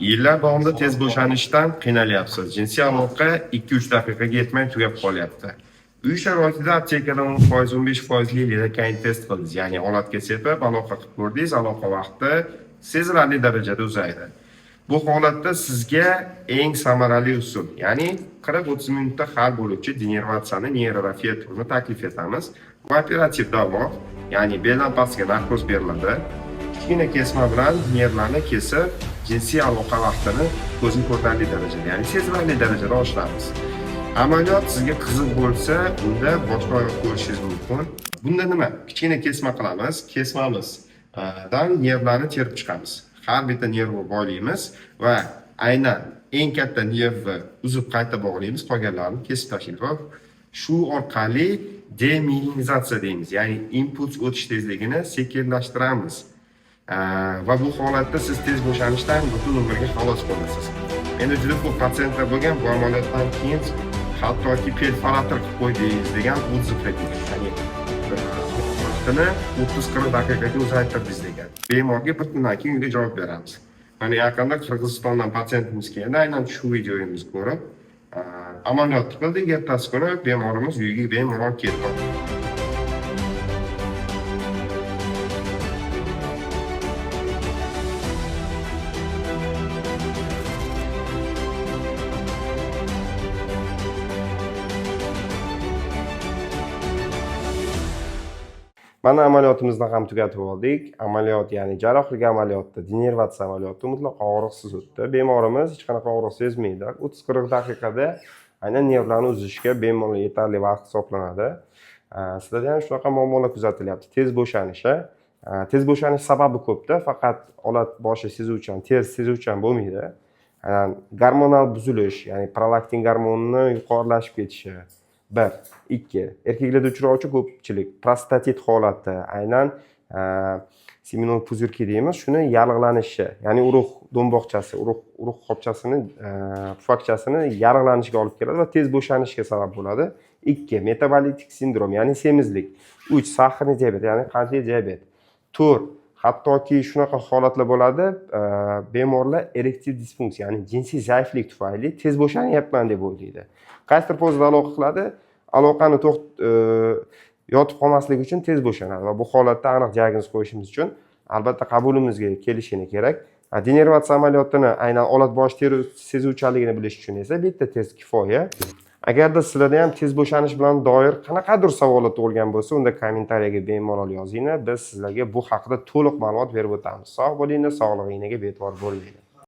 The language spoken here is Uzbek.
Yillar davomida tez bo'shanishdan qiynalyapsiz. Jinsiy aloqa 2-3 daqiqaga yetmay tugab qolyapti. Uy sharoitida aptekadan 10%-15% lidokain test qildingiz, ya'ni olatga sepib aloqa qilib ko'rdingiz, aloqa vaqti sezilarli darajada uzaydi. Bu holatda sizga eng samarali usul, ya'ni 40-30 minutda hal bo'luvchi denervatsiyani neyrorafiya turini taklif etamiz. Bu operativ davo, ya'ni beldan pastga narkoz beriladi. Kichkina kesma bilan nervlarni kesib, jinsiy aloqa vaqtini ko'zga ko'rinarli darajada, ya'ni sezilarli darajada oshiramiz. Amaliyot sizga qiziq bo'lsa, unda boshqa oyoq ko'rishingiz mumkin. Bunda nima? Kichkina kesma qilamiz. Kesmamizdan nervlarni terib chiqamiz. Har bitta nervni bog'laymiz va aynan eng katta nervni uzib qayta bog'laymiz, qolganlarini kesib tashlaymiz va shu orqali demilinizatsiya deymiz, ya'ni impuls o'tish tezligini sekinlashtiramiz. Va bu holatda siz tez bo'shanishdan butun umrga xalos bo'lasiz. Endi juda ko'p patsientlar bo'lgan, bu amaliyotdan keyin hattoki perforator qilib qo'ydingiz degan otziv kelgan. Ya'ni vaqtini 30-40 daqiqaga uzaytirdingiz degan. Bemorga bir kundan keyin uyga javob beramiz. Mana yaqinda Qirg'izistondan patsientimiz keldi, aynan shu videomizni ko'rib, amaliyot qildik, ertasi kuni bemorimiz uyiga bemalol ketdi. Mana amaliyotimizni ham tugatib oldik. Amaliyot, ya'ni jarrohlik amaliyotida denervatsiya amaliyoti mutlaqo og'riqsiz o'tdi. Bemorimiz hech qanaqa og'riq sezmaydi. 30-40 daqiqada aynan nervlarni uzishga bemalol yetarli vaqt hisoblanadi. Sizlarda ham shunaqa muammolar kuzatilyapti. Tez bo'shanishi. Tez bo'shanish sababi ko'pda, faqat olat boshi sezuvchan, tez sezuvchan bo'lmaydi. Gormonal buzilish, ya'ni prolaktin gormonining yuqorilashib ketishi. 1. 2. Erkaklarda uchrovchi ko'pchilik prostatit holati, aynan seminal puzirki deymiz, shuni yallig'lanishi, ya'ni urug' do'mboqchasi, urug' qopchasini, pufakchasini yallig'lanishiga olib keladi va tez bo'shanishga sabab bo'ladi. 2. Metabolitik sindrom, ya'ni semizlik. 3. Sahrli diabet, ya'ni qandli diabet. 4. Hattoki shunaqa holatlar bo'ladi, bemorlar erektil disfunksiya, ya'ni jinsiy zaiflik tufayli tez bo'shanyapman deb o'ylaydi. Qaysidir pozada aloqa qiladi, aloqani yotib qolmasligi uchun tez bo'shanadi va bu holatda aniq diagnoz qo'yishimiz uchun albatta qabulimizga kelishini kerak. Denervatsiya amaliyotini aynan olat bosh teri sezuvchanligini bilish uchun esa bitta test kifoya. Agarda sizlarda ham tez bo'shanish bilan doir qanaqadir savollar tug'ilgan bo'lsa, unda kommentariyaga bemalol yozinglar. Biz sizlarga bu haqida to'liq ma'lumot berib o'tamiz. Sog' bo'linglar, sog'lig'ingizga bee'tibor bo'lmanglar.